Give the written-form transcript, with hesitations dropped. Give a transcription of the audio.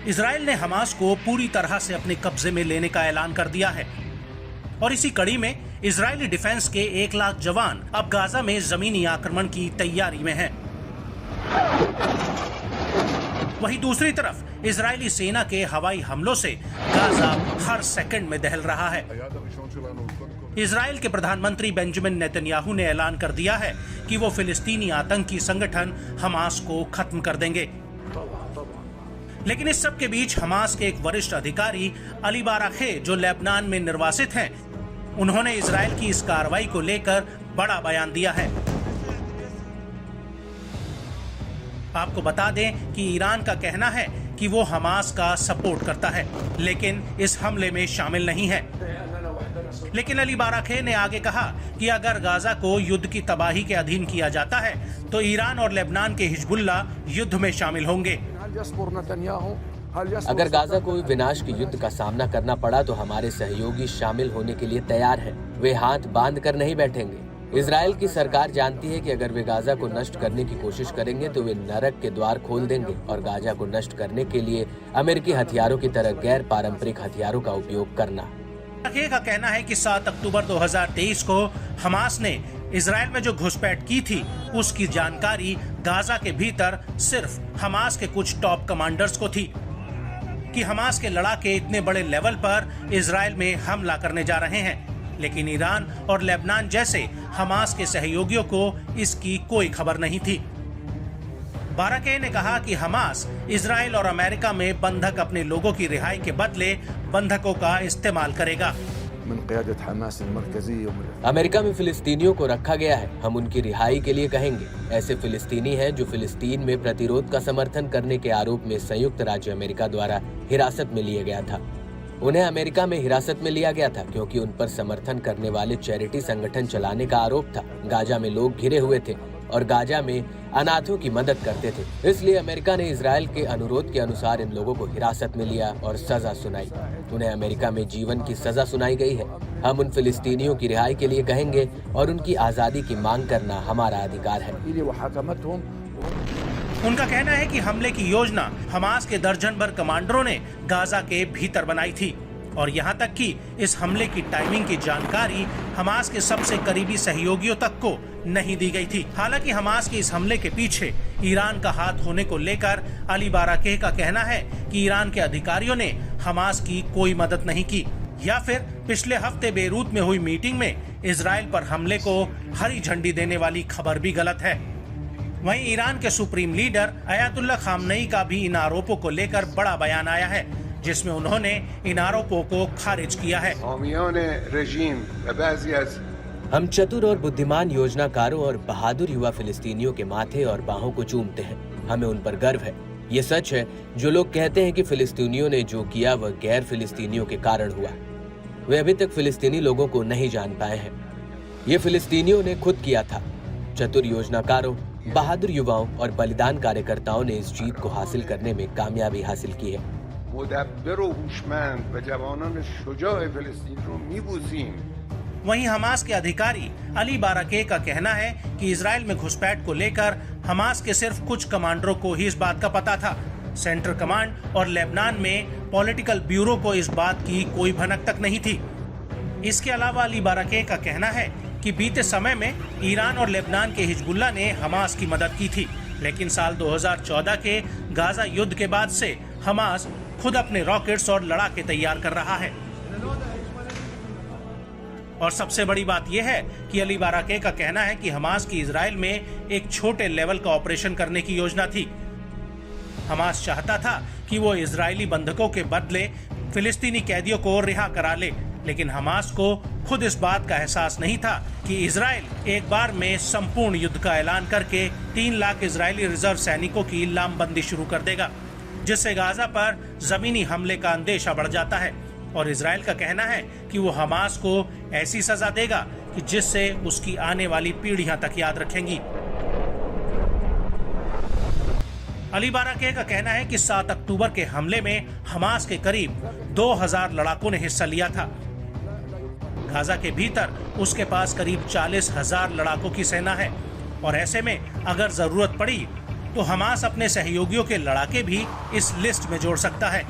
Israel ने Hamas को पूरी तरह से अपने कब्जे में लेने का ऐलान कर दिया है और इसी कड़ी में इजरायली डिफेंस के 1 लाख जवान अब गाजा में जमीनी आक्रमण की तैयारी में हैं। वहीं दूसरी तरफ इजरायली सेना के हवाई हमलों से गाजा हर सेकंड में दहल रहा है। इजराइल के प्रधानमंत्री बेंजामिन नेतन्याहू ने ऐलान कर दिया है कि वो फिलिस्तीनी आतंकी संगठन हमास को खत्म कर देंगे। लेकिन इस सब के बीच हमास के एक वरिष्ठ अधिकारी अली बाराखे, जो लेबनान में निर्वासित हैं, उन्होंने इजराइल की इस कार्रवाई को लेकर बड़ा बयान दिया है। आपको बता दें कि ईरान का कहना है कि वो हमास का सपोर्ट करता है, लेकिन इस हमले में शामिल नहीं है। लेकिन अली बाराखे ने आगे कहा कि अगर गाजा को युद्ध की तबाही के अधीन किया जाता है तो ईरान और लेबनान के हिजबुल्ला युद्ध में शामिल होंगे। अगर गाजा को विनाश के युद्ध का सामना करना पड़ा तो हमारे सहयोगी शामिल होने के लिए तैयार हैं। वे हाथ बांध कर नहीं बैठेंगे। इजराइल की सरकार जानती है कि अगर वे गाजा को नष्ट करने की कोशिश करेंगे तो वे नरक के द्वार खोल देंगे और गाजा को नष्ट करने के लिए अमेरिकी हथियारों की तरह गैर पारंपरिक हथियारों का उपयोग करना। का कहना है कि 7 अक्टूबर 2023 को हमास ने इजराइल में जो घुसपैठ की थी उसकी जानकारी गाजा के भीतर सिर्फ हमास के कुछ टॉप कमांडर्स को थी कि हमास के लड़ाके इतने बड़े लेवल पर इजराइल में हमला करने जा रहे हैं। लेकिन ईरान और लेबनान जैसे हमास के सहयोगियों को इसकी कोई खबर नहीं थी। बाराके ने कहा कि हमास इजराइल और अमेरिका में बंधक अपने लोगों की रिहाई के बदले बंधकों का इस्तेमाल करेगा। अमेरिका में फिलिस्तीनियों को रखा गया है। हम उनकी रिहाई के लिए कहेंगे। ऐसे फिलिस्तीनी हैं जो फिलिस्तीन में प्रतिरोध का समर्थन करने के आरोप में संयुक्त राज्य अमेरिका द्वारा हिरासत में लिया गया था। उन्हें अमेरिका में हिरासत में लिया गया था क्योंकि उन पर समर्थन करने वाले चैरिटी संगठन चलाने का आरोप था। गाजा में लोग घिरे हुए थे और गाजा में अनाथों की मदद करते थे। इसलिए अमेरिका ने इजराइल के अनुरोध के अनुसार इन लोगों को हिरासत में लिया और सजा सुनाई। उन्हें अमेरिका में जीवन की सजा सुनाई गई है। हम उन फिलिस्तीनियों की रिहाई के लिए कहेंगे और उनकी आजादी की मांग करना हमारा अधिकार है। उनका कहना है कि हमले की योजना हमास के दर्जन भर कमांडरों ने गाजा के भीतर बनाई थी और यहाँ तक कि इस हमले की टाइमिंग की जानकारी हमास के सबसे करीबी सहयोगियों तक को नहीं दी गई थी। हालांकि हमास के इस हमले के पीछे ईरान का हाथ होने को लेकर अली बाराके का कहना है कि ईरान के अधिकारियों ने हमास की कोई मदद नहीं की या फिर पिछले हफ्ते बेरूत में हुई मीटिंग में इजराइल पर हमले को हरी झंडी देने वाली खबर भी गलत है। वहीं ईरान के सुप्रीम लीडर अयातुल्ला खामनेई का भी इन आरोपों को लेकर बड़ा बयान आया है, जिसमें उन्होंने इन आरोपों को खारिज किया है। हम चतुर और बुद्धिमान योजनाकारों और बहादुर युवा फिलिस्तीनियों के माथे और बाहों को चूमते हैं। हमें उन पर गर्व है। ये सच है जो लोग कहते हैं कि फिलिस्तीनियों ने जो किया वह गैर फिलिस्तीनियों के कारण हुआ। वे अभी तक फिलिस्तीनी लोगों को नहीं जान पाए हैं। ये फिलिस्तीनियों ने खुद किया था। चतुर योजनाकारों, बहादुर युवाओं और बलिदान कार्यकर्ताओं ने इस जीत को हासिल करने में कामयाबी हासिल की है। वहीं हमास के अधिकारी अली बाराके का कहना है कि इजराइल में घुसपैठ को लेकर हमास के सिर्फ कुछ कमांडरों को ही इस बात का पता था। सेंट्रल कमांड और लेबनान में पॉलिटिकल ब्यूरो को इस बात की कोई भनक तक नहीं थी। इसके अलावा अली बाराके का कहना है कि बीते समय में ईरान और लेबनान के हिजबुल्ला ने हमास की मदद की थी, लेकिन साल 2014 के गाजा युद्ध के बाद से हमास खुद अपने रॉकेट्स और लड़ाके तैयार कर रहा है। और सबसे बड़ी बात यह है कि अली बाराके का कहना है कि हमास की इजराइल में एक छोटे लेवल का ऑपरेशन करने की योजना थी। हमास चाहता था कि वो इजरायली बंधकों के बदले फिलिस्तीनी कैदियों को रिहा करा ले, लेकिन हमास को खुद इस बात का एहसास नहीं था कि इजराइल एक बार में संपूर्ण युद्ध का ऐलान करके 3 लाख इजरायली रिजर्व सैनिकों की लामबंदी शुरू कर देगा, जिससे गाजा पर जमीनी हमले का अंदेशा बढ़ जाता है। और इजराइल का कहना है कि वो हमास को ऐसी सजा देगा कि जिससे उसकी आने वाली पीढ़ियां तक याद रखेंगी। अली बाराके का कहना है कि 7 अक्टूबर के हमले में हमास के करीब 2000 लड़ाकों ने हिस्सा लिया था। गाजा के भीतर उसके पास करीब 40,000 लड़ाकों की सेना है और ऐसे में अगर जरूरत पड़ी तो हमास अपने सहयोगियों के लड़ाके भी इस लिस्ट में जोड़ सकता है।